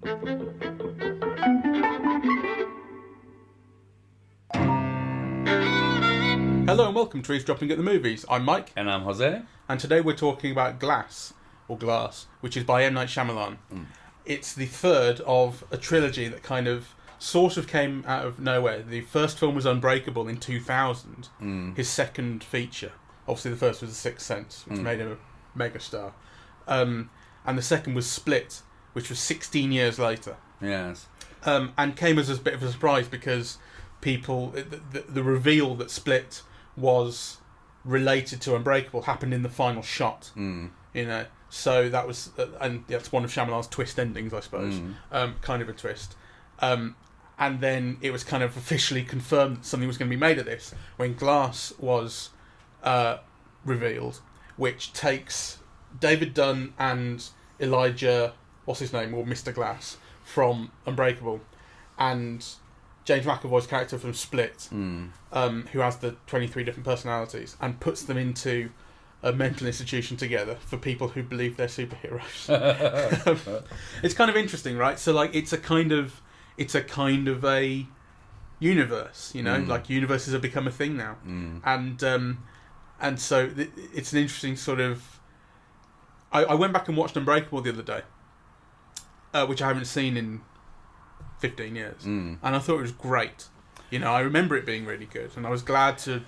Hello and welcome to Eavesdropping at the Movies. I'm Mike. And I'm Jose. And today we're talking about Glass, which is by M. Night Shyamalan. It's the third of a trilogy that kind of sort of came out of nowhere. The first film was Unbreakable in 2000, his second feature. Obviously the first was The Sixth Sense, which made him a megastar. And the second was Split, which was 16 years later. Yes. And came as a bit of a surprise because people, the reveal that Split was related to Unbreakable happened in the final shot. So that was, and that's one of Shyamalan's twist endings, I suppose. Kind of a twist. And then it was kind of officially confirmed that something was going to be made of this when Glass was revealed, which takes David Dunn and Elijah, what's his name, or Mr. Glass, from Unbreakable, and James McAvoy's character from Split, who has the 23 different personalities, and puts them into a mental institution together for people who believe they're superheroes. It's kind of interesting, right? So, like, it's a kind of a universe, you know, like universes have become a thing now, and so it's an interesting sort of. I went back and watched Unbreakable the other day, which I haven't seen in 15 years, and I thought it was great. You know, I remember it being really good, and I was glad to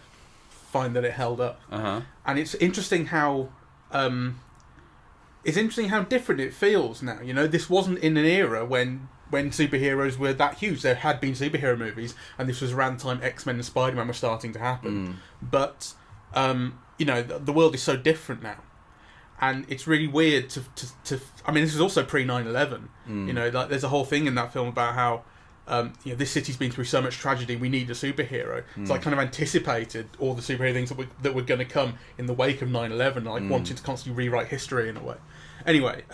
find that it held up. And it's interesting how different it feels now. You know, this wasn't in an era when superheroes were that huge. There had been superhero movies, and this was around the time X-Men and Spider-Man were starting to happen. But you know, the world is so different now. And it's really weird to I mean, this is also pre 9/11. You know, like there's a whole thing in that film about how you know, this city's been through so much tragedy. We need a superhero. So I kind of anticipated all the superhero things that were going to come in the wake of 9/11, like wanting to constantly rewrite history in a way. Anyway,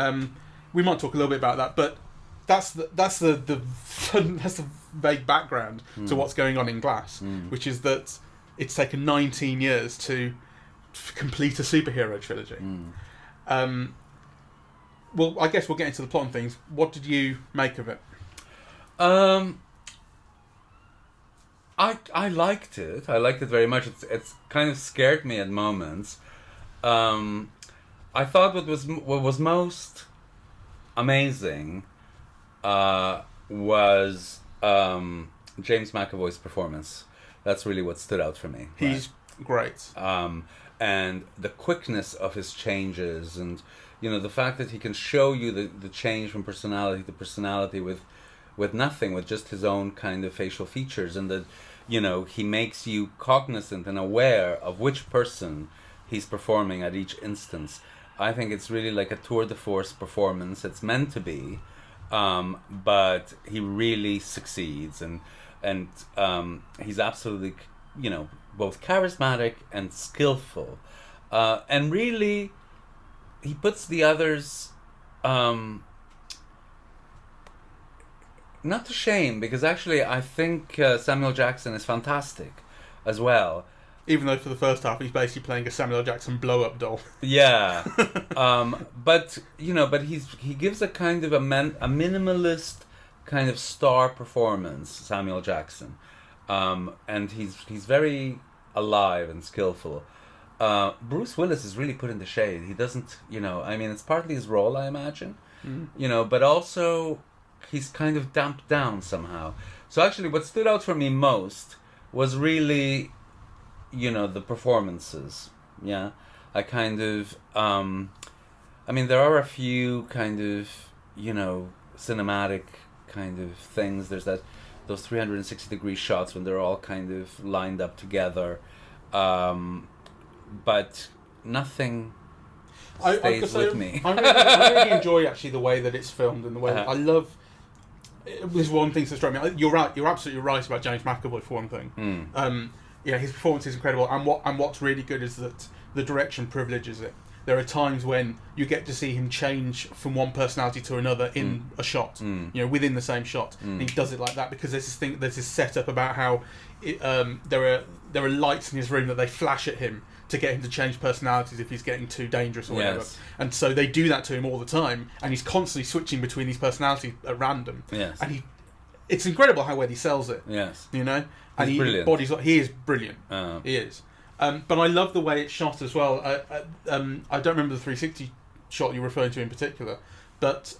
we might talk a little bit about that, but that's the vague background to what's going on in Glass, which is that it's taken 19 years to complete a superhero trilogy. Well, I guess we'll get into the plot and things. What did you make of it? I liked it. I liked it very much. It's kind of scared me at moments. I thought what was most amazing was James McAvoy's performance. That's really what stood out for me. He's great. And the quickness of his changes, and you know, the fact that he can show you the change from personality to personality with nothing, with just his own kind of facial features, and that, you know, he makes you cognizant and aware of which person he's performing at each instance. I think it's really like a tour de force performance. It's meant to be, but he really succeeds, and he's absolutely, you know, both charismatic and skillful, and really he puts the others not to shame, because actually I think Samuel Jackson is fantastic as well. Even though for the first half he's basically playing a Samuel Jackson blow-up doll. Yeah, but you know, but he gives a kind of a minimalist kind of star performance, Samuel Jackson, and he's very alive and skillful. Bruce Willis is really put in the shade. He doesn't, you know, I mean, it's partly his role, I imagine, you know, but also he's kind of damped down somehow. So actually what stood out for me most was really, you know, the performances. Yeah, I kind of I mean, there are a few kind of, you know, cinematic kind of things. There's those 360-degree shots when they're all kind of lined up together, but nothing stays with me. I really enjoy actually the way that it's filmed, and the way that I love. There's one thing that struck me. You're right. You're absolutely right about James McAvoy for one thing. Yeah, his performance is incredible, and what's really good is that the direction privileges it. There are times when you get to see him change from one personality to another in a shot, you know, within the same shot. And he does it like that because there's this setup about how there are lights in his room that they flash at him to get him to change personalities if he's getting too dangerous or whatever. Yes. And so they do that to him all the time, and he's constantly switching between these personalities at random. Yes. And it's incredible how well he sells it. Yes. You know? And He's brilliant. He is brilliant. He is. But I love the way it's shot as well. I don't remember the 360 shot you're referring to in particular, but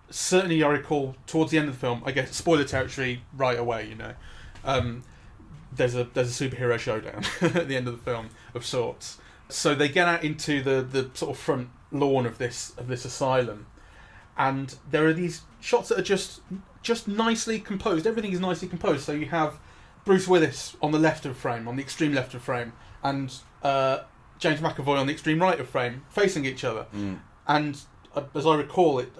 certainly I recall towards the end of the film, I guess spoiler territory right away, you know, there's a superhero showdown at the end of the film of sorts. So they get out into the sort of front lawn of this asylum, and there are these shots that are just nicely composed. Everything is nicely composed. So you have Bruce Willis on the left of frame, on the extreme left of frame, and James McAvoy on the extreme right of frame, facing each other. And as I recall it,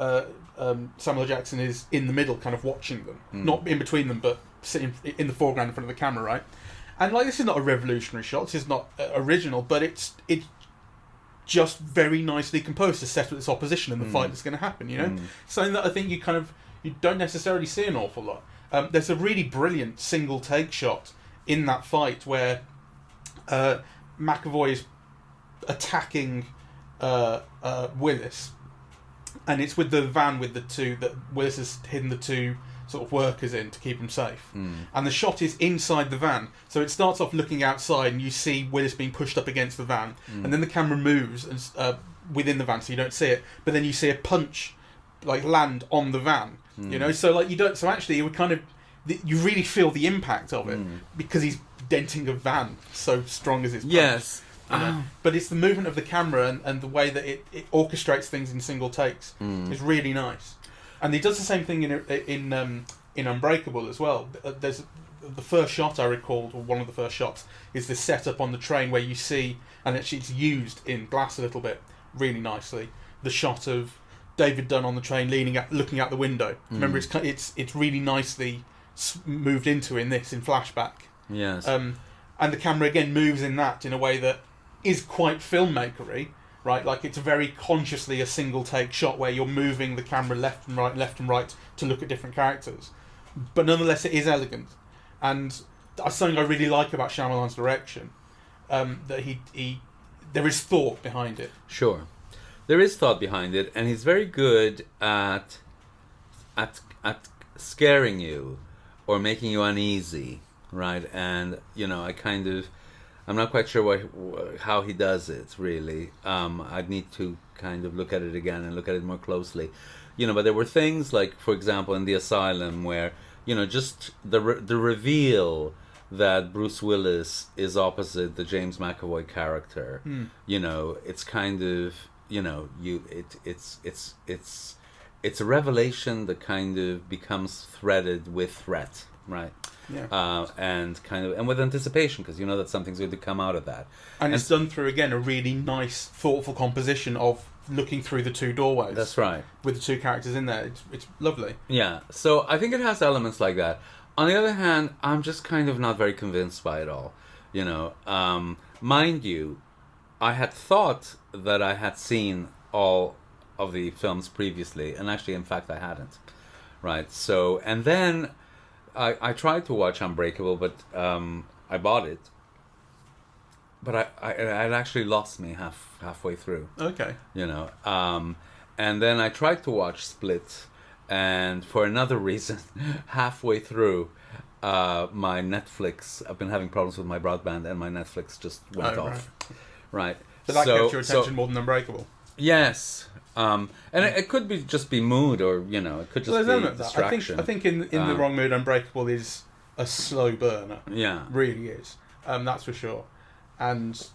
Samuel L. Jackson is in the middle, kind of watching them, not in between them, but sitting in the foreground in front of the camera, right? And like, this is not a revolutionary shot. This is not original, but it's just very nicely composed to set up this opposition and the fight that's going to happen. You know, something that I think you don't necessarily see an awful lot. There's a really brilliant single take shot in that fight where McAvoy is attacking Willis, and it's with the van with the two that Willis has hidden the two sort of workers in to keep him safe. And the shot is inside the van, so it starts off looking outside and you see Willis being pushed up against the van, and then the camera moves and within the van so you don't see it, but then you see a punch like land on the van. You know, so like so actually you would kind of, you really feel the impact of it because he's denting a van so strong as his punch. Yes. You know? But it's the movement of the camera and the way that it orchestrates things in single takes is really nice. And he does the same thing in Unbreakable as well. There's the first shot I recalled, or one of the first shots, is the setup on the train where you see, and actually it's used in Glass a little bit, really nicely, the shot of David Dunn on the train looking out the window. Remember, it's really nicely moved into in flashback. Yes. And the camera again moves in that in a way that is quite filmmakery, right? Like, it's very consciously a single take shot where you're moving the camera left and right to look at different characters, but nonetheless it is elegant. And that's something I really like about Shyamalan's direction, that he there is thought behind it. Sure, there is thought behind it, and he's very good at scaring you or making you uneasy, right? And you know, I'm not quite sure how he does it, really. I'd need to kind of look at it again and look at it more closely. You know, but there were things like, for example, in the asylum where, you know, just the reveal that Bruce Willis is opposite the James McAvoy character. You know, it's kind of, you know, it's a revelation that kind of becomes threaded with threat, right? Yeah. And with anticipation, because you know that something's going to come out of that. And it's done through, again, a really nice, thoughtful composition of looking through the two doorways. That's right. With the two characters in there. It's lovely. Yeah. So I think it has elements like that. On the other hand, I'm just kind of not very convinced by it all. You know, mind you, I had thought that I had seen all of the films previously, and actually, in fact, I hadn't. Right. So, and then I tried to watch Unbreakable, but I bought it. But it actually lost me halfway through. Okay. You know, and then I tried to watch Split, and for another reason, halfway through, my Netflix, I've been having problems with my broadband, and my Netflix just went off. Right. So that kept your attention more than Unbreakable. Yes. And it could just be mood, or you know, it could just be distraction. I think in the wrong mood, Unbreakable is a slow burner. Yeah, really is. That's for sure. And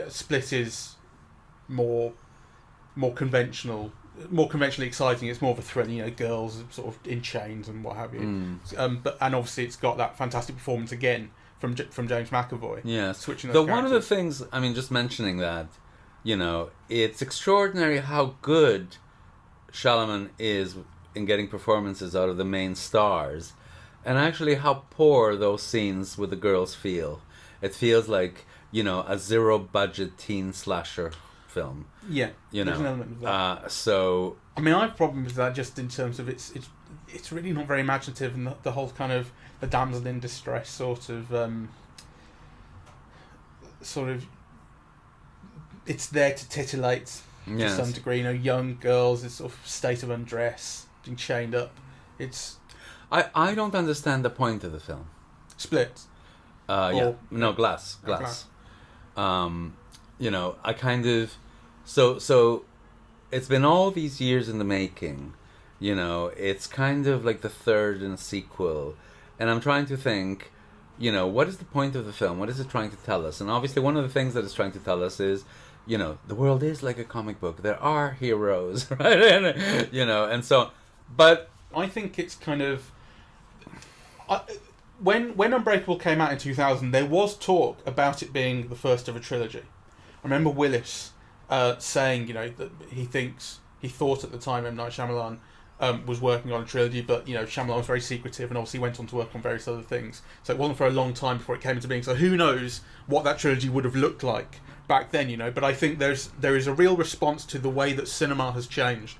Split is more conventional, more conventionally exciting. It's more of a thrill. You know, girls sort of in chains and what have you. But obviously it's got that fantastic performance again from James McAvoy. Yeah, switching those characters. One of the things, I mean, just mentioning that. You know, it's extraordinary how good Shyamalan is in getting performances out of the main stars, and actually how poor those scenes with the girls feel. It feels like, you know, a zero-budget teen slasher film. Yeah, you know. There's an element of that. So I mean, I have problems with that just in terms of it's really not very imaginative, and the whole kind of the damsel in distress sort of it's there to titillate to some degree. You know, young girls, this sort of state of undress, being chained up. It's. I don't understand the point of the film. Split. No, Glass. You know, I kind of so it's been all these years in the making. You know, it's kind of like the third in a sequel, and I'm trying to think, you know, what is the point of the film? What is it trying to tell us? And obviously, one of the things that it's trying to tell us is, you know, the world is like a comic book. There are heroes, right? And, you know, and so, but I think it's kind of. When Unbreakable came out in 2000, there was talk about it being the first of a trilogy. I remember Willis saying, you know, that he thought at the time M. Night Shyamalan was working on a trilogy, but, you know, Shyamalan was very secretive and obviously went on to work on various other things. So it wasn't for a long time before it came into being. So who knows what that trilogy would have looked like back then, you know. But I think there is a real response to the way that cinema has changed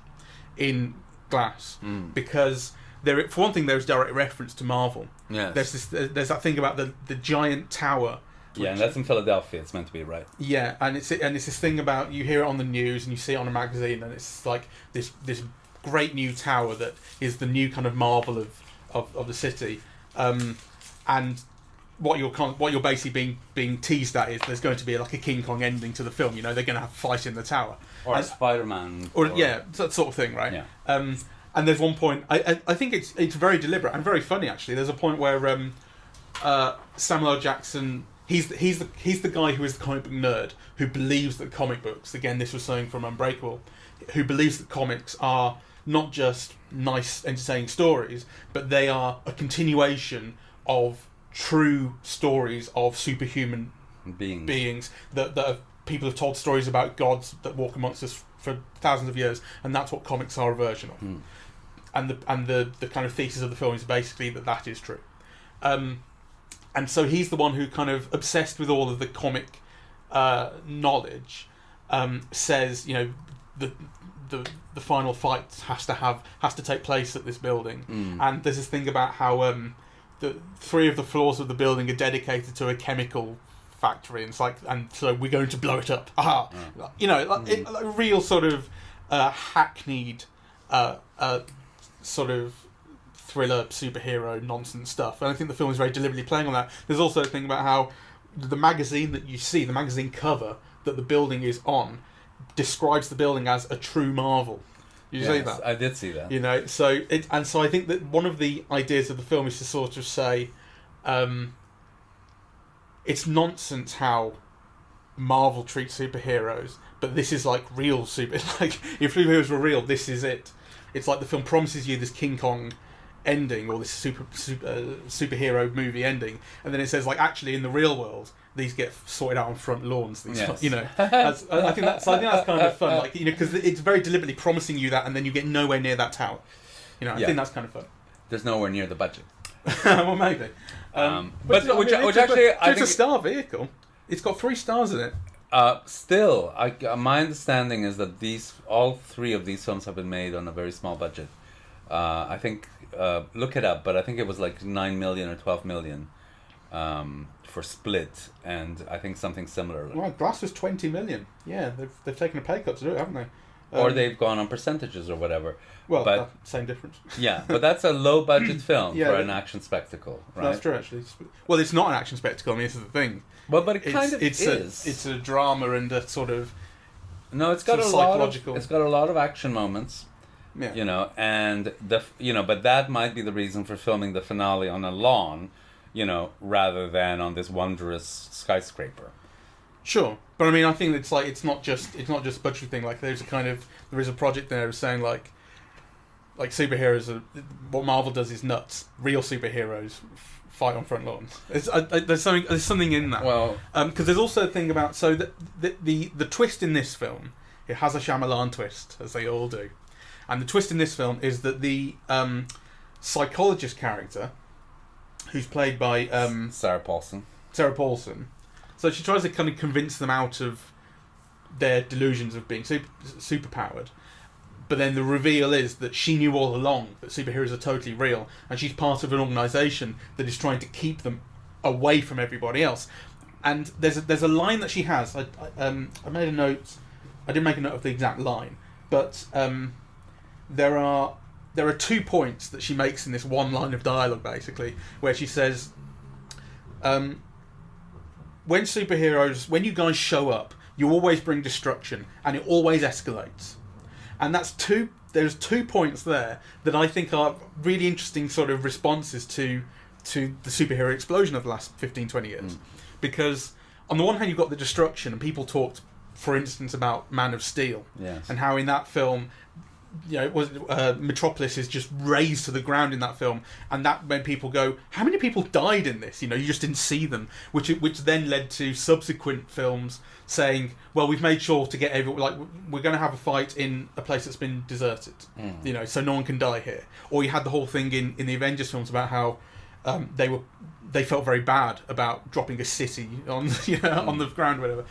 in Glass. Because... for one thing, there's direct reference to Marvel. Yes. There's that thing about the giant tower. And that's in Philadelphia. It's meant to be, right? Yeah, and it's this thing about, you hear it on the news and you see it on a magazine, and it's like this great new tower that is the new kind of marvel of the city. And what you're basically being teased at is there's going to be like a King Kong ending to the film. You know, they're going to have a fight in the tower, or Spider-Man, or that sort of thing, right? Yeah. And there's one point, I think it's very deliberate and very funny, actually. There's a point where Samuel L. Jackson, he's the guy who is the comic book nerd, who believes that comic books, again, this was something from Unbreakable, who believes that comics are not just nice, entertaining stories, but they are a continuation of true stories of superhuman beings that people have told stories about gods that walk amongst us for thousands of years, and that's what comics are a version of. And the kind of thesis of the film is basically that is true. And so he's the one who kind of obsessed with all of the comic knowledge, says, you know, the final fight has to take place at this building. And there's this thing about how the 3 of the floors of the building are dedicated to a chemical factory, and it's like, and so we're going to blow it up. You know, like real sort of hackneyed sort of thriller superhero nonsense stuff. And I think the film is very deliberately playing on that. There's also a thing about how the magazine that you see, the magazine cover that the building is on, describes the building as a true marvel. You see that? I did see that. You know, so I think that one of the ideas of the film is to sort of say, it's nonsense how Marvel treats superheroes, but this is like real like if superheroes were real, this is it. It's like the film promises you this King Kong ending, or this superhero movie ending, and then it says, like, actually in the real world these get sorted out on front lawns. You know, I think that's kind of fun, like, you know, because it's very deliberately promising you that, and then you get nowhere near that tower. You know, I think that's kind of fun. There's nowhere near the budget. Well, maybe. But it's a star vehicle. It's got 3 stars in it. Still, my understanding is that all 3 of these films have been made on a very small budget. I think, look it up, but I think it was like 9 million or 12 million for Split, and I think something similar. Well, Glass was 20 million. Yeah, they've taken a pay cut to do it, haven't they? Or they've gone on percentages or whatever. Well, but, same difference. Yeah, but that's a low budget film for an action spectacle, right? That's true, actually. Well, it's not an action spectacle. I mean, this is the thing. Well, but it kind of is. It's a drama and a sort of. No, it's got a psychological. It's got a lot of action moments. Yeah. You know, and but that might be the reason for filming the finale on a lawn, you know, rather than on this wondrous skyscraper. Sure, but I mean, I think it's like it's not just a budget thing. Like, there is a project there saying like superheroes are, what Marvel does is nuts. Real superheroes fight on front lawns. There's something in that. Well, because there's also a thing about the twist in this film. It has a Shyamalan twist, as they all do, and the twist in this film is that the psychologist character, who's played by Sarah Paulson. So she tries to kind of convince them out of their delusions of being superpowered. But then the reveal is that she knew all along that superheroes are totally real, and she's part of an organisation that is trying to keep them away from everybody else. And there's a line that she has. I made a note. I didn't make a note of the exact line, but there are 2 points that she makes in this one line of dialogue, basically, where she says, when you guys show up, you always bring destruction, and it always escalates. And there's 2 points there that I think are really interesting sort of responses to the superhero explosion of the last 15-20 years. Because on the one hand, you've got the destruction, and people talked, for instance, about Man of Steel, and how in that film, Metropolis is just razed to the ground in that film, and that made people go, how many people died in this? You just didn't see them, which then led to subsequent films saying, well, we've made sure to get everyone, like, we're going to have a fight in a place that's been deserted, so no one can die here. Or you had the whole thing in the Avengers films about how they felt very bad about dropping a city on on the ground or whatever.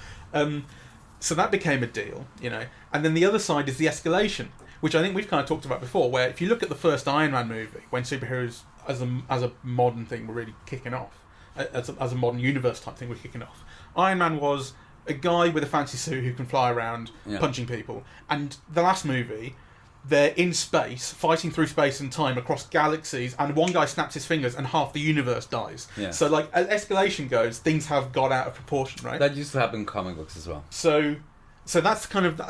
So that became a deal, and then the other side is the escalation, which I think we've kind of talked about before, where if you look at the first Iron Man movie, when superheroes as a modern thing were really kicking off, as a modern universe type thing were kicking off, Iron Man was a guy with a fancy suit who can fly around punching people. And the last movie, they're in space, fighting through space and time across galaxies, and one guy snaps his fingers and half the universe dies. Yeah. So, like, as escalation goes, things have got out of proportion, right? That used to happen in comic books as well. So that's kind of...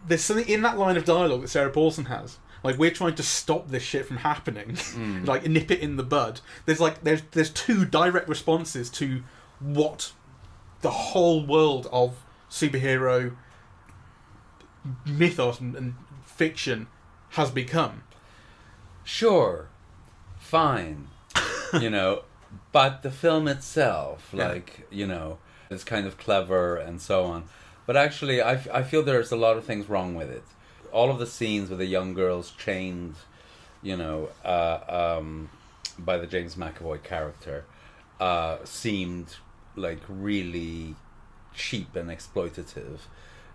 there's something in that line of dialogue that Sarah Paulson has. Like, we're trying to stop this shit from happening. Like, nip it in the bud. There's 2 direct responses to what the whole world of superhero mythos and fiction has become. Sure, fine, but the film itself, is kind of clever and so on. But actually, I feel there's a lot of things wrong with it. All of the scenes with the young girls chained, by the James McAvoy character, seemed like really cheap and exploitative.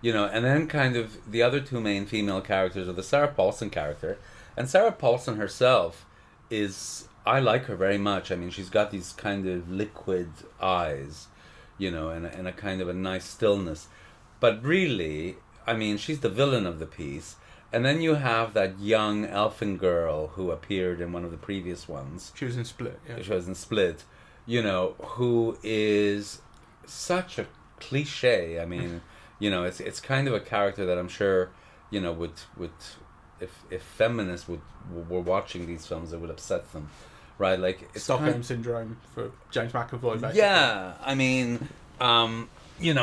And then kind of the other 2 main female characters are the Sarah Paulson character. And Sarah Paulson herself I like her very much. I mean, she's got these kind of liquid eyes, and a kind of a nice stillness. But really, I mean, she's the villain of the piece. And then you have that young elfin girl who appeared in one of the previous ones. She was in Split, yeah. She was in Split, who is such a cliche. I mean... it's kind of a character that I'm sure, would if feminists were watching these films, it would upset them, right? Like, it's Stockholm syndrome for James McAvoy, basically. Yeah, I mean, so you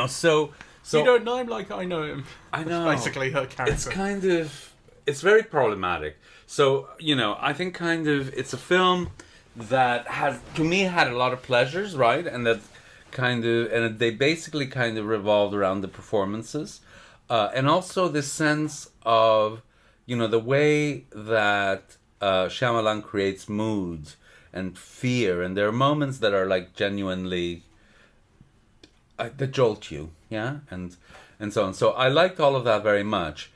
don't know him like I know him. I know. That's basically her character. It's very problematic. So I think kind of it's a film that to me had a lot of pleasures, right? And that. And they basically kind of revolved around the performances, and also this sense of, the way that Shyamalan creates mood and fear, and there are moments that are like genuinely that jolt you, and so on. So I liked all of that very much,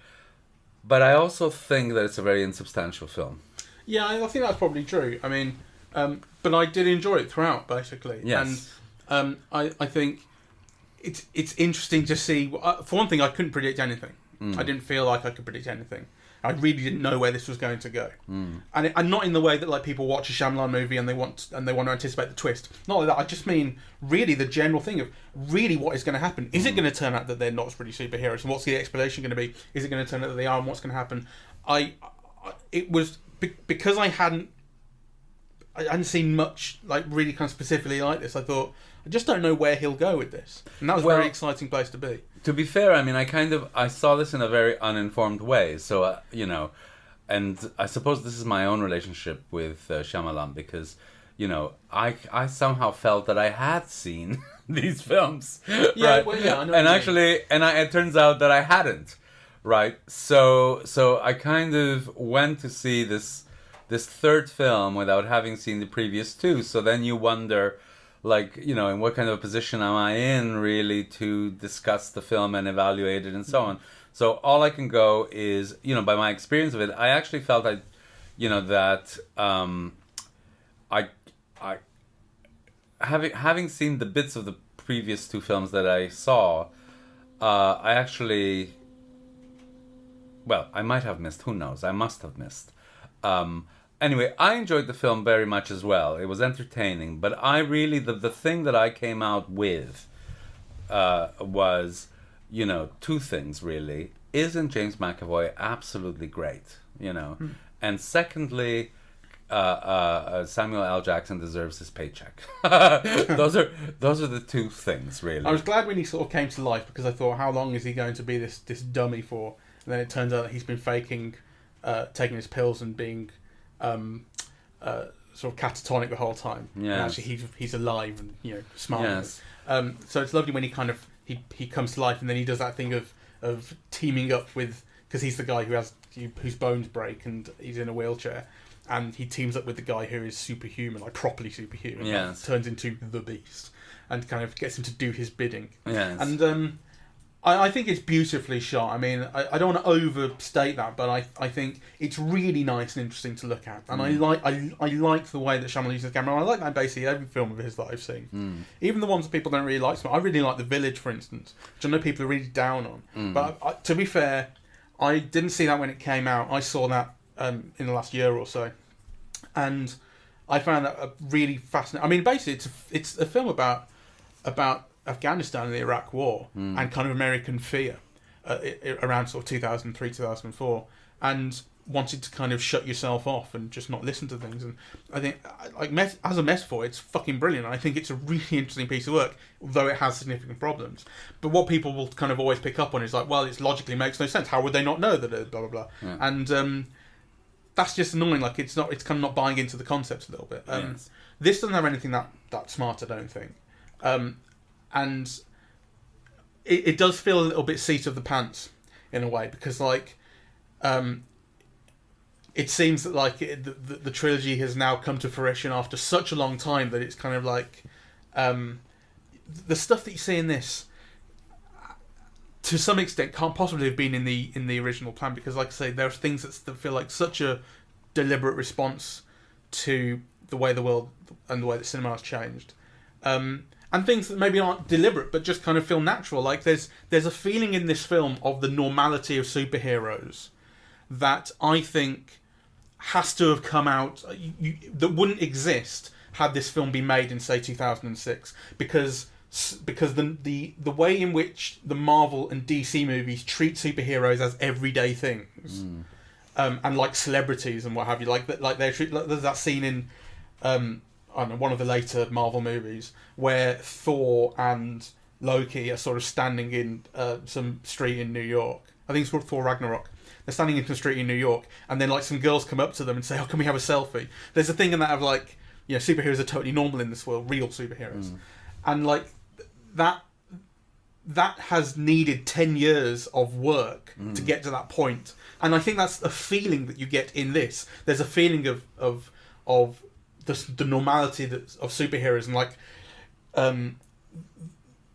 but I also think that it's a very insubstantial film. Yeah, I think that's probably true. I mean, but I did enjoy it throughout, basically. Yes. And I think it's interesting to see. For one thing, I couldn't predict anything. I didn't feel like I could predict anything. I really didn't know where this was going to go, and not in the way that like people watch a Shyamalan movie and they want to anticipate the twist. Not like that. I just mean really the general thing of really what is going to happen. Is it going to turn out that they're not really superheroes, and what's the explanation going to be? Is it going to turn out that they are, and what's going to happen? It was because I hadn't seen much like really kind of specifically like this. I thought, I just don't know where he'll go with this. And that was a very exciting place to be. To be fair, I mean, I saw this in a very uninformed way. So, and I suppose this is my own relationship with Shyamalan because, I somehow felt that I had seen these films. Yeah, right? well, yeah, I know. And actually, it turns out that I hadn't, right? So I kind of went to see this third film without having seen the previous 2. So then you wonder... like, in what kind of a position am I in, really, to discuss the film and evaluate it and so on. So all I can go is, by my experience of it, I actually felt that having seen the bits of the previous two films that I saw, I actually, well, I might have missed. Who knows? I must have missed. Anyway, I enjoyed the film very much as well. It was entertaining, but I really, the thing that I came out with was, you know, two things really. Isn't James McAvoy absolutely great? You know, and secondly, Samuel L. Jackson deserves his paycheck. those are the two things really. I was glad when he sort of came to life, because I thought, how long is he going to be this dummy for? And then it turns out that he's been faking taking his pills and being sort of catatonic the whole time. Yeah. And actually he's alive and, you know, smiling. Yes. So it's lovely when he kind of he comes to life, and then he does that thing of teaming up with, because he's the guy whose bones break and he's in a wheelchair, and he teams up with the guy who is superhuman, like properly superhuman. Yes. Turns into the Beast and kind of gets him to do his bidding. Yes. And I think it's beautifully shot. I mean, I don't want to overstate that, but I think it's really nice and interesting to look at. And I like the way that Shyamalan uses the camera. I like that in basically every film of his that I've seen. Even the ones that people don't really like. So I really like The Village, for instance, which I know people are really down on. But to be fair, I didn't see that when it came out. I saw that in the last year or so. And I found that a really fascinating... I mean, basically, it's a film about Afghanistan and the Iraq War and kind of American fear around sort of 2003, 2004, and wanted to kind of shut yourself off and just not listen to things. And I think, like, as a metaphor, it's fucking brilliant. I think it's a really interesting piece of work, though it has significant problems. But what people will kind of always pick up on is like, well, it logically makes no sense. How would they not know that it blah, blah, blah? Yeah. And that's just annoying. Like, it's kind of not buying into the concepts a little bit. Yes. This doesn't have anything that smart, I don't think. And it does feel a little bit seat of the pants in a way, because like it seems that like the trilogy has now come to fruition after such a long time that it's kind of like the stuff that you see in this to some extent can't possibly have been in the original plan, because like I say, there's things that feel like such a deliberate response to the way the world and the way that cinema has changed. And things that maybe aren't deliberate, but just kind of feel natural. Like there's a feeling in this film of the normality of superheroes that I think has to have come out, that wouldn't exist had this film been made in, say, 2006. Because the way in which the Marvel and DC movies treat superheroes as everyday things, and like celebrities and what have you, like they treat, like, there's that scene in I don't know, one of the later Marvel movies where Thor and Loki are sort of standing in some street in New York. I think it's called Thor Ragnarok. They're standing in some street in New York, and then like some girls come up to them and say, "Oh, can we have a selfie?" There's a thing in that of like, you know, superheroes are totally normal in this world, real superheroes, and like that has needed 10 years of work to get to that point. And I think that's a feeling that you get in this. There's a feeling of the normality of superheroes, and like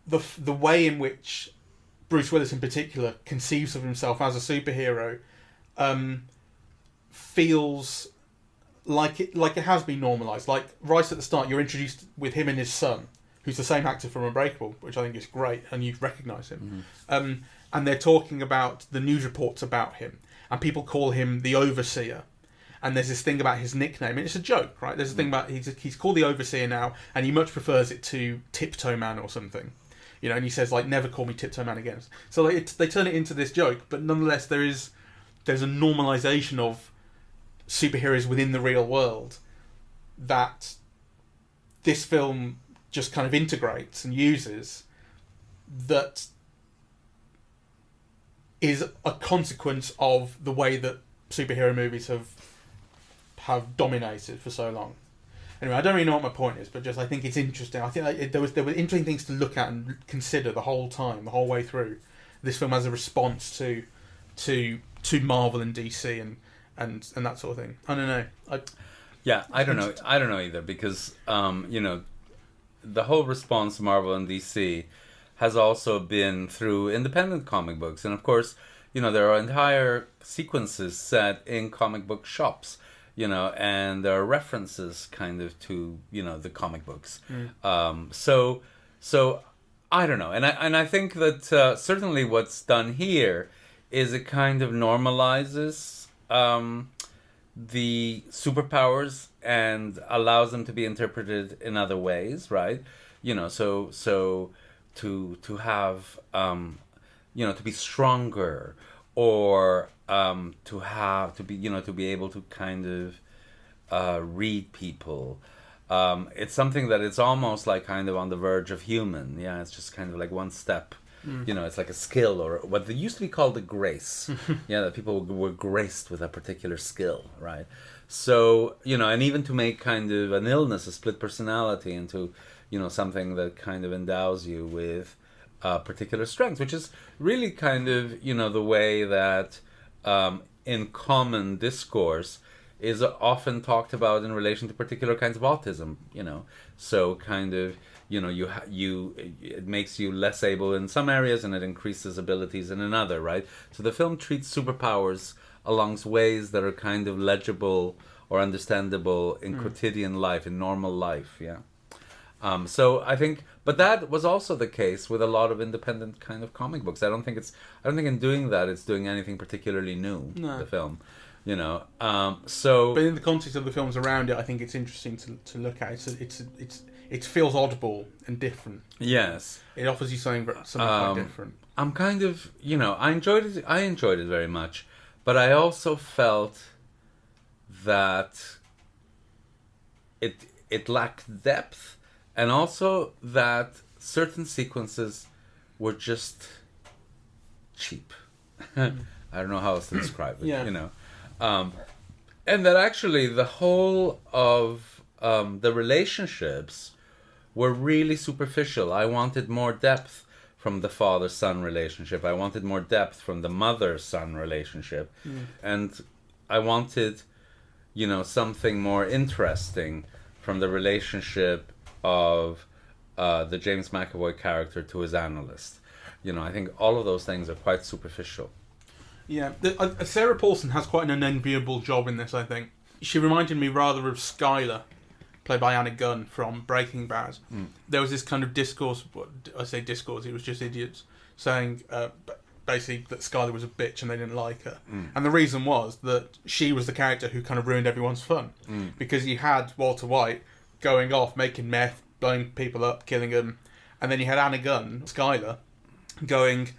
the way in which Bruce Willis in particular conceives of himself as a superhero feels like it has been normalised. Like right at the start, you're introduced with him and his son, who's the same actor from Unbreakable, which I think is great, and you recognise him. And they're talking about the news reports about him, and people call him the Overseer. And there's this thing about his nickname, and it's a joke, right? There's a thing about he's called the Overseer now, and he much prefers it to Tiptoe Man or something, you know. And he says like, "Never call me Tiptoe Man again." So like they turn it into this joke, but nonetheless there's a normalization of superheroes within the real world that this film just kind of integrates and uses, that is a consequence of the way that superhero movies have dominated for so long. Anyway, I don't really know what my point is, but just I think it's interesting. I think like, there were interesting things to look at and consider the whole time, the whole way through. This film as a response to Marvel and DC and that sort of thing. I don't know. I don't know. I don't know either, because you know, the whole response to Marvel and DC has also been through independent comic books, and of course, you know, there are entire sequences set in comic book shops, you know, and there are references kind of to, you know, the comic books. So I don't know, and I think that certainly what's done here is it kind of normalizes the superpowers and allows them to be interpreted in other ways, right? You know, so to have to be stronger, or to be able to kind of read people. It's something that it's almost like kind of on the verge of human. Yeah, it's just kind of like one step. It's like a skill, or what they used to be called a grace. That people were graced with a particular skill, right? So, and even to make kind of an illness, a split personality, into, something that kind of endows you with particular strengths, which is really kind of, the way that in common discourse is often talked about in relation to particular kinds of autism, so kind of, it makes you less able in some areas and it increases abilities in another, right? So the film treats superpowers along ways that are kind of legible or understandable in quotidian life, in normal life, so I think, but that was also the case with a lot of independent kind of comic books. I don't think in doing that it's doing anything particularly new. No. The film, so. But in the context of the films around it, I think it's interesting to look at. It feels oddball and different. Yes, it offers you something quite different. I'm kind of, I enjoyed it very much, but I also felt that it lacked depth. And also that certain sequences were just cheap. I don't know how else to describe it, and that actually the whole of the relationships were really superficial. I wanted more depth from the father-son relationship. I wanted more depth from the mother-son relationship. And I wanted, something more interesting from the relationship of the James McAvoy character to his analyst. I think all of those things are quite superficial. Yeah, Sarah Paulson has quite an unenviable job in this, I think. She reminded me rather of Skylar, played by Anna Gunn from Breaking Bad. There was this kind of discourse, I say discourse, it was just idiots, saying basically that Skylar was a bitch and they didn't like her. And the reason was that she was the character who kind of ruined everyone's fun. Because you had Walter White going off, making meth, blowing people up, killing them. And then you had Anna Gunn, Skylar, going,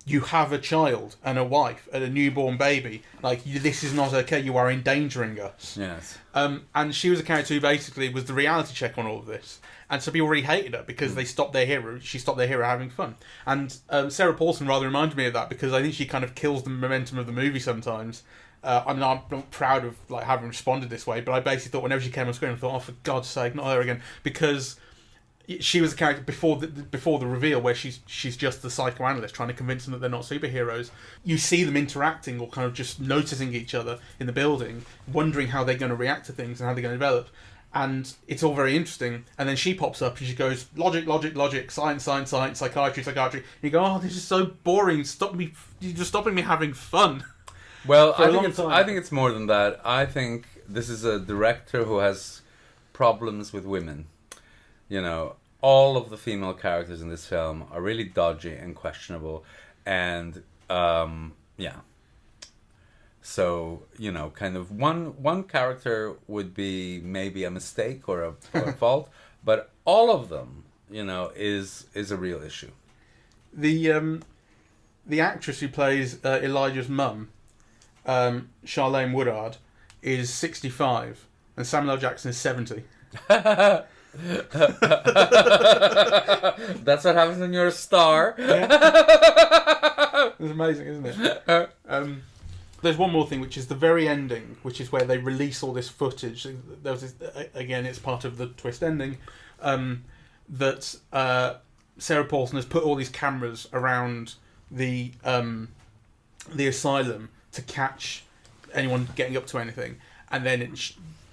you have a child and a wife and a newborn baby. Like, this is not okay. You are endangering us. Yes. And she was a character who basically was the reality check on all of this. And so people really hated her because they stopped their hero. She stopped their hero having fun. And Sarah Paulson rather reminded me of that because I think she kind of kills the momentum of the movie sometimes. I'm not proud of having responded this way, but I basically thought whenever she came on screen, I thought, oh, for God's sake, not her again, because she was a character before the reveal where she's just the psychoanalyst trying to convince them that they're not superheroes. You see them interacting or kind of just noticing each other in the building, wondering how they're going to react to things and how they're going to develop, and it's all very interesting. And then she pops up and she goes, logic, science, psychiatry. And you go, oh, this is so boring. You're just stopping me having fun. Well, I think it's more than that. I think this is a director who has problems with women. All of the female characters in this film are really dodgy and questionable, and So kind of one character would be maybe a mistake or a fault, but all of them, is a real issue. The actress who plays Elijah's mum, Charlene Woodard, is 65 and Samuel L. Jackson is 70. That's what happens when you're a star. Yeah. It's amazing, isn't it? There's one more thing, which is the very ending, which is where they release all this footage. There was this, again, it's part of the twist ending, that Sarah Paulson has put all these cameras around the asylum to catch anyone getting up to anything, and then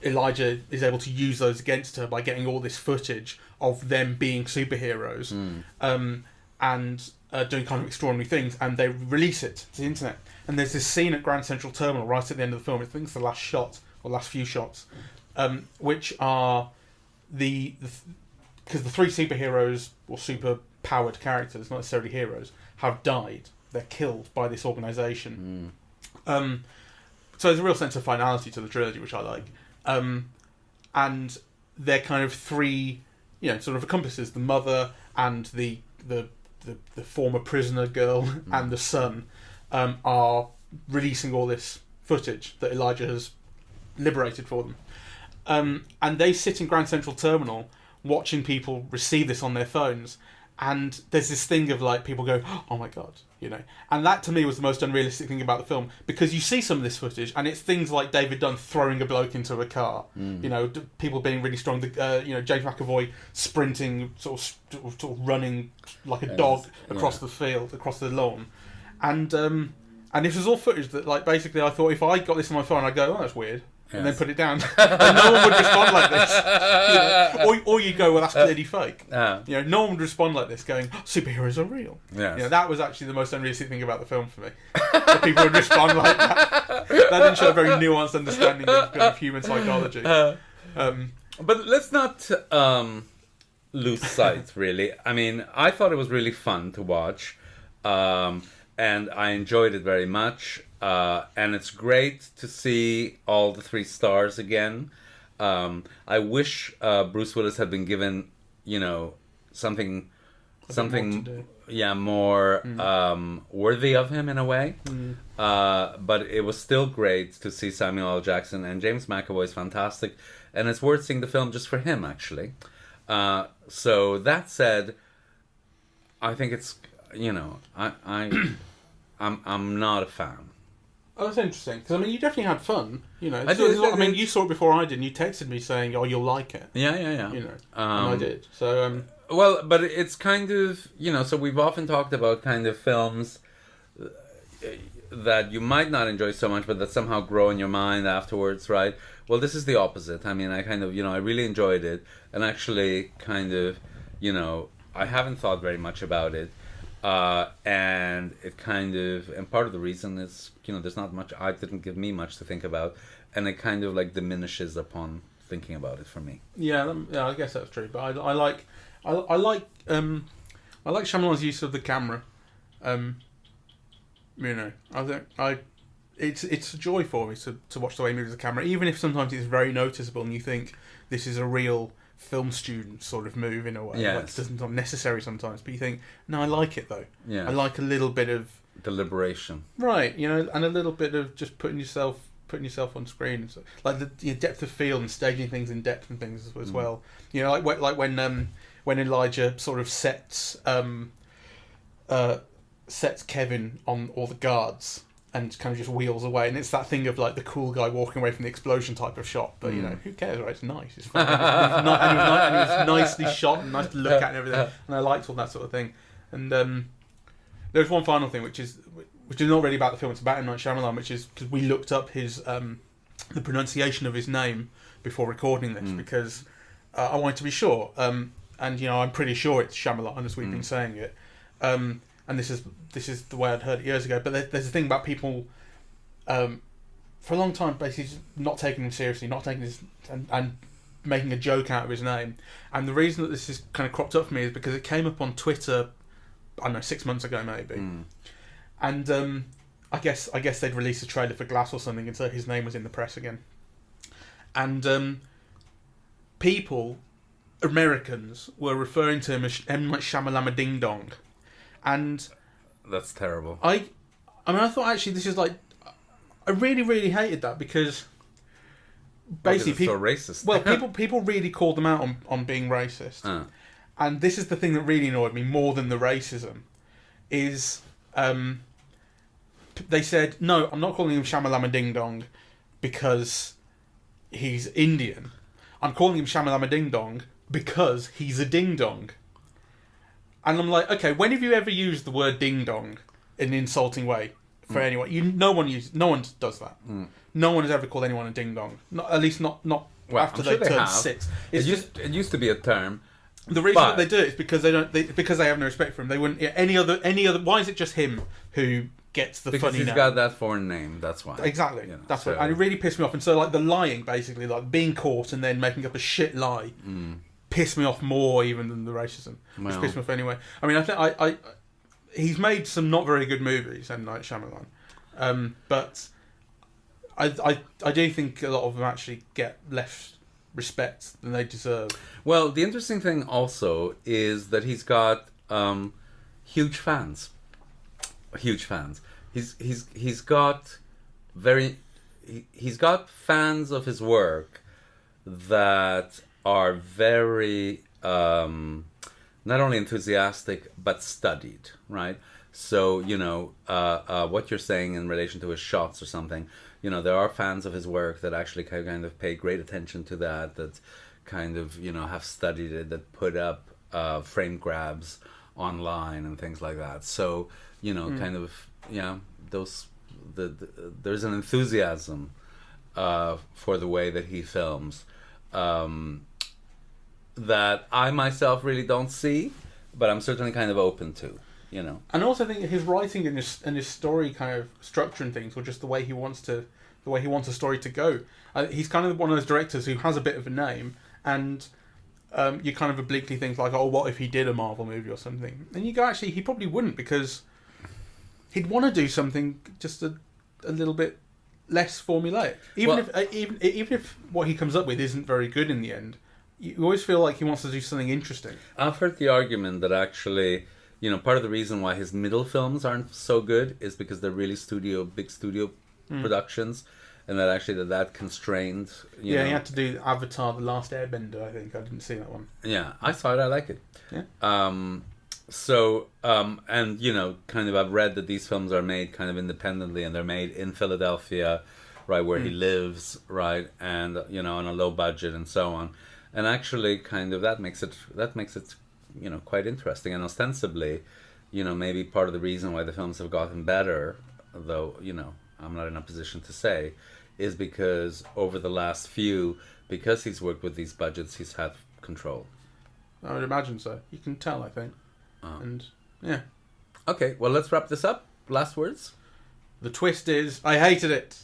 Elijah is able to use those against her by getting all this footage of them being superheroes and doing kind of extraordinary things, and they release it to the internet. And there's this scene at Grand Central Terminal right at the end of the film. I think it's the last shot or last few shots, which are because the three superheroes or super powered characters, not necessarily heroes, have died. They're killed by this organisation. So there's a real sense of finality to the trilogy, which I like. And they're kind of three, sort of accomplices: the mother and the former prisoner girl and the son are releasing all this footage that Elijah has liberated for them. And they sit in Grand Central Terminal watching people receive this on their phones. And there's this thing of like people go, oh my god, and that to me was the most unrealistic thing about the film, because you see some of this footage and it's things like David Dunn throwing a bloke into a car, people being really strong, James McAvoy sprinting, sort of running like a dog across the field, across the lawn, and this was all footage that like basically I thought if I got this on my phone I'd go, oh that's weird. And then put it down. And no one would respond like this. Or you go, well, that's clearly fake. No one would respond like this, going, oh, superheroes are real. Yes. That was actually the most unrealistic thing about the film for me. That people would respond like that. That didn't show a very nuanced understanding of human psychology. But let's not lose sight, really. I mean, I thought it was really fun to watch. And I enjoyed it very much. And it's great to see all the three stars again. I wish Bruce Willis had been given, something more worthy of him in a way. But it was still great to see Samuel L. Jackson, and James McAvoy is fantastic, and it's worth seeing the film just for him, actually. So that said, I think it's, I'm not a fan. Oh, that's interesting. Because, you definitely had fun. I did. You saw it before I did, and you texted me saying, oh, you'll like it. Yeah. And I did. So, well, but it's kind of, so we've often talked about kind of films that you might not enjoy so much, but that somehow grow in your mind afterwards, right? Well, this is the opposite. I kind of, I really enjoyed it. And actually, kind of, I haven't thought very much about it. And it kind of, and part of the reason is, there's not much, it didn't give me much to think about, and it kind of like diminishes upon thinking about it for me. Yeah, I guess that's true. But I like Shyamalan's use of the camera. I think it's a joy for me to watch the way he moves the camera, even if sometimes it's very noticeable and you think this is a real film student sort of move in a way. Yes. Like, it doesn't sound necessary sometimes, but you think, no, I like it though. Yeah. I like a little bit of deliberation. Right, and a little bit of just putting yourself on screen. So, like the depth of field and staging things in depth and things as well. Like when Elijah sort of sets Kevin on all the guards and kind of just wheels away, and it's that thing of like the cool guy walking away from the explosion type of shot, but who cares, right? It's nice, it's fun. And it was nicely shot and nice to look at and everything, and I liked all that sort of thing. And there's one final thing which is not really about the film, it's about M. Night Shyamalan, which is because we looked up his the pronunciation of his name before recording this, because I wanted to be sure, and I'm pretty sure it's Shyamalan as we've been saying it. And this is the way I'd heard it years ago. But there's a thing about people, for a long time, basically just not taking him seriously, not taking his and making a joke out of his name. And the reason that this is kind of cropped up for me is because it came up on Twitter, I don't know, 6 months ago maybe. And I guess they'd released a trailer for Glass or something, and so his name was in the press again. And Americans were referring to him as M. Night Shyamalan Ding Dong. And that's terrible. I thought actually this is like, I really, really hated that, because basically it's so racist. Well, people really called them out on being racist. And this is the thing that really annoyed me more than the racism, is they said, no, I'm not calling him Shamalama Ding Dong because he's Indian. I'm calling him Shamalama Ding Dong because he's a ding dong. And I'm like, okay, when have you ever used the word ding dong in an insulting way for anyone? No one does that. No one has ever called anyone a ding dong. At least not after they turned 6. It used to be a term. The reason that they do it is because because they have no respect for him. They wouldn't any other. Why is it just him who gets the because funny name? Because he's got that foreign name. That's why. Exactly. That's why. And it really pissed me off. And so like the lying, basically, like being caught and then making up a shit lie, pissed me off more even than the racism, which Well. pissed me off anyway. I mean, I think I he's made some not very good movies, M. Night Shyamalan, but I do think a lot of them actually get less respect than they deserve. Well, the interesting thing also is that he's got huge fans. Huge fans. He's got he's got fans of his work that are very not only enthusiastic but studied, right? So, you know, what you're saying in relation to his shots or something, you know, there are fans of his work that actually kind of pay great attention to that kind of, you know, have studied it, that put up frame grabs online and things like that. So, you know, kind of, yeah, there's an enthusiasm for the way that he films that I myself really don't see, but I'm certainly kind of open to, you know. And also I think his writing and his story kind of structure and things, or just the way he wants a story to go. He's kind of one of those directors who has a bit of a name, and you kind of obliquely think like, oh, what if he did a Marvel movie or something? And you go, actually, he probably wouldn't, because he'd want to do something just a little bit less formulaic. Even if what he comes up with isn't very good in the end, you always feel like he wants to do something interesting. I've heard the argument that actually, you know, part of the reason why his middle films aren't so good is because they're really big studio productions, and that actually that constrained. You know, he had to do Avatar: The Last Airbender. I think I didn't see that one. Yeah, I saw it. I like it. Yeah. And you know, kind of, I've read that these films are made kind of independently, and they're made in Philadelphia, right, where he lives, right, and you know, on a low budget and so on. And actually, kind of, that makes it, you know, quite interesting. And ostensibly, you know, maybe part of the reason why the films have gotten better, though, you know, I'm not in a position to say, is because over the last few, because he's worked with these budgets, he's had control. I would imagine so. You can tell, I think. And, yeah. Okay, well, let's wrap this up. Last words? The twist is, I hated it.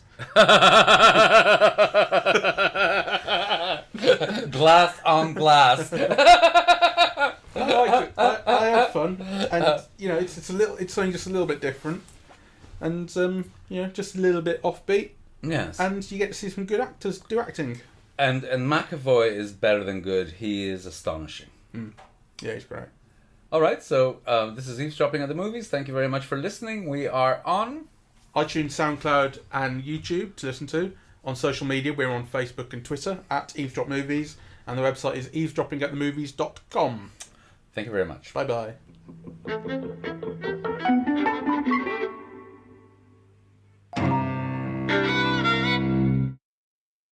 Glass on glass. I liked it. I had fun, and you know, it's something just a little bit different, and you know, just a little bit offbeat. Yes. And you get to see some good actors do acting. And McAvoy is better than good. He is astonishing. Yeah, he's great. All right, so this is Eavesdropping at the Movies. Thank you very much for listening. We are on iTunes, SoundCloud, and YouTube to listen to. On social media, we're on Facebook and Twitter at Eavesdrop Movies, and the website is eavesdroppingatthemovies.com. Thank you very much. Bye bye.